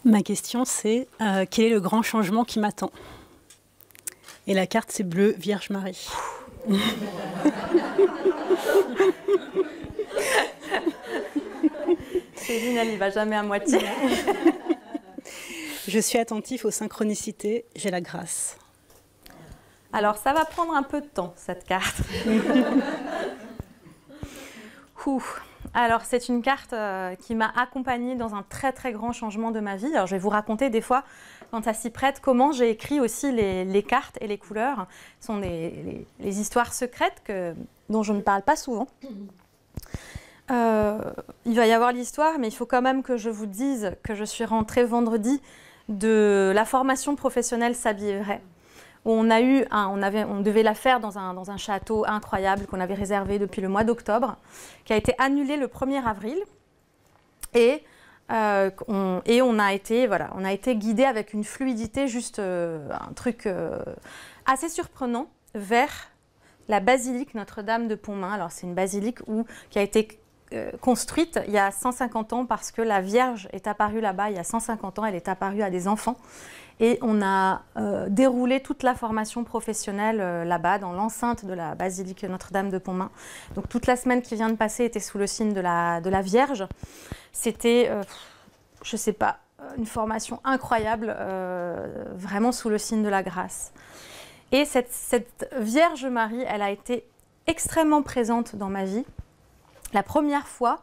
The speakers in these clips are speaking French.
Ma question, c'est quel est le grand changement qui m'attend? Et la carte, c'est bleu, Vierge Marie. Céline, elle n'y va jamais à moitié. Je suis attentif aux synchronicités, j'ai la grâce. Alors, ça va prendre un peu de temps, cette carte. Alors, c'est une carte qui m'a accompagnée dans un très très grand changement de ma vie. Alors, je vais vous raconter des fois, quand ça s'y prête, comment j'ai écrit aussi les cartes et les couleurs. Ce sont les histoires secrètes dont je ne parle pas souvent. Il va y avoir l'histoire, mais il faut quand même que je vous dise que je suis rentrée vendredi de la formation professionnelle S'habiller vrai. On devait la faire dans un château incroyable qu'on avait réservé depuis le mois d'octobre, qui a été annulé le 1er avril. Et on a été guidé avec une fluidité, juste un truc assez surprenant, vers la basilique Notre-Dame de Pontmain. Alors c'est une basilique qui a été construite il y a 150 ans parce que la Vierge est apparue là-bas il y a 150 ans, elle est apparue à des enfants. Et on a déroulé toute la formation professionnelle là-bas, dans l'enceinte de la basilique Notre-Dame de Pontmain. Donc toute la semaine qui vient de passer était sous le signe de la Vierge. C'était, je ne sais pas, une formation incroyable, vraiment sous le signe de la grâce. Et cette Vierge Marie, elle a été extrêmement présente dans ma vie. La première fois,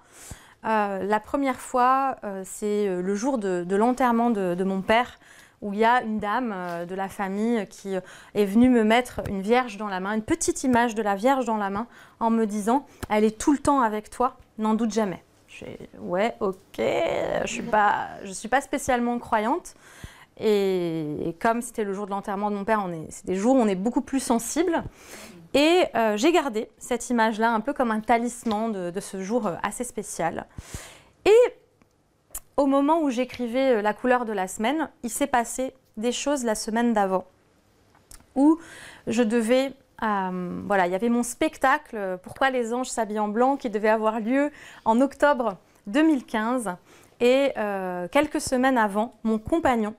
c'est le jour de l'enterrement de mon père, où il y a une dame de la famille qui est venue me mettre une Vierge dans la main, une petite image de la Vierge dans la main, en me disant « Elle est tout le temps avec toi, n'en doute jamais ». Ouais, ok, je suis pas spécialement croyante. Et comme c'était le jour de l'enterrement de mon père, c'est des jours où on est beaucoup plus sensible. Et j'ai gardé cette image-là un peu comme un talisman de ce jour assez spécial. Et au moment où j'écrivais la couleur de la semaine, il s'est passé des choses la semaine d'avant, où je devais... voilà, il y avait mon spectacle « Pourquoi les anges s'habillent en blanc » qui devait avoir lieu en octobre 2015. Et quelques semaines avant, mon compagnon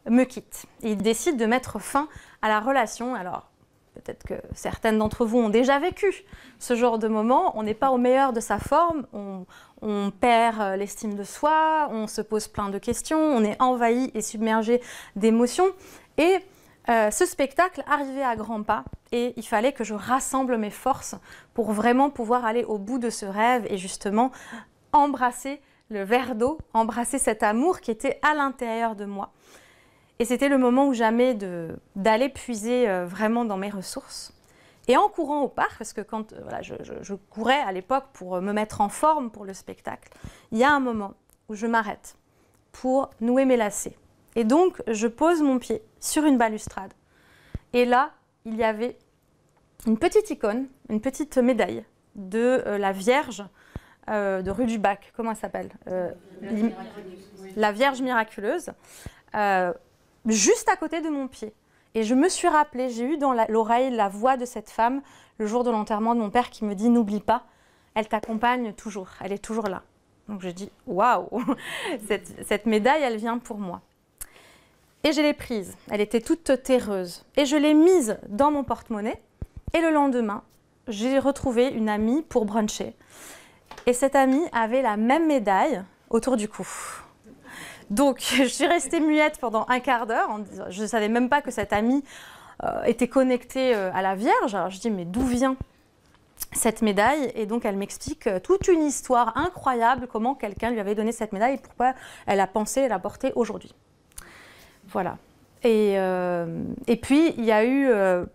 me quitte. Il décide de mettre fin à la relation. Alors, peut-être que certaines d'entre vous ont déjà vécu ce genre de moment. On n'est pas au meilleur de sa forme, on perd l'estime de soi, on se pose plein de questions, on est envahi et submergé d'émotions. Et ce spectacle arrivait à grands pas et il fallait que je rassemble mes forces pour vraiment pouvoir aller au bout de ce rêve et justement embrasser le verre d'eau, embrasser cet amour qui était à l'intérieur de moi. Et c'était le moment ou jamais d'aller puiser vraiment dans mes ressources. Et en courant au parc, parce que quand voilà, je courais à l'époque pour me mettre en forme pour le spectacle, il y a un moment où je m'arrête pour nouer mes lacets. Et donc, je pose mon pied sur une balustrade. Et là, il y avait une petite icône, une petite médaille de la Vierge de rue du Bac. Comment elle s'appelle? La Vierge miraculeuse. Juste à côté de mon pied. Et je me suis rappelée, j'ai eu dans l'oreille la voix de cette femme le jour de l'enterrement de mon père qui me dit « N'oublie pas, elle t'accompagne toujours, elle est toujours là ». Donc je dis « Waouh, cette médaille, elle vient pour moi ». Et je l'ai prise, elle était toute terreuse. Et je l'ai mise dans mon porte-monnaie. Et le lendemain, j'ai retrouvé une amie pour bruncher. Et cette amie avait la même médaille autour du cou. Donc, je suis restée muette pendant un quart d'heure. Je ne savais même pas que cette amie était connectée à la Vierge. Alors, je dis, mais d'où vient cette médaille? Et donc, elle m'explique toute une histoire incroyable, comment quelqu'un lui avait donné cette médaille et pourquoi elle a pensé la porter aujourd'hui. Voilà. Et puis, il y a eu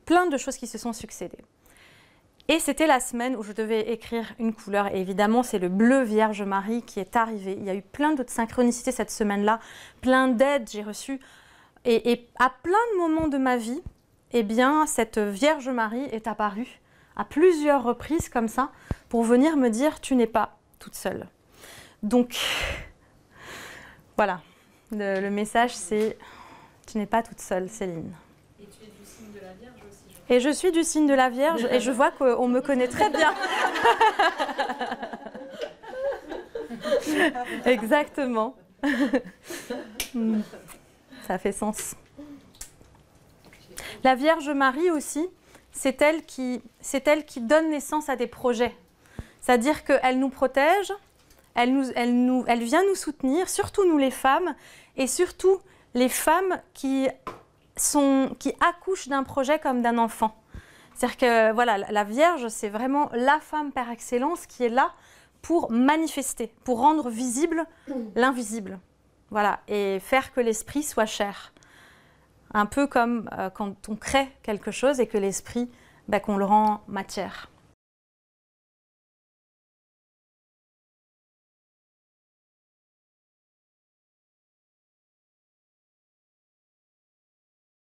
plein de choses qui se sont succédées. Et c'était la semaine où je devais écrire une couleur. Et évidemment, c'est le bleu Vierge Marie qui est arrivé. Il y a eu plein d'autres synchronicités cette semaine-là, plein d'aides j'ai reçues. Et à plein de moments de ma vie, eh bien, cette Vierge Marie est apparue à plusieurs reprises comme ça pour venir me dire « Tu n'es pas toute seule ». Donc, voilà. Le message, c'est « Tu n'es pas toute seule, Céline ». Et je suis du signe de la Vierge et je vois qu'on me connaît très bien. Exactement. Ça fait sens. La Vierge Marie aussi, c'est elle qui donne naissance à des projets. C'est-à-dire qu'elle nous protège, elle vient nous soutenir, surtout nous les femmes, et surtout les femmes qui accouchent d'un projet comme d'un enfant. C'est-à-dire que voilà, la Vierge, c'est vraiment la femme par excellence qui est là pour manifester, pour rendre visible l'invisible. Voilà, et faire que l'esprit soit chair. Un peu comme quand on crée quelque chose et que l'esprit, qu'on le rend matière.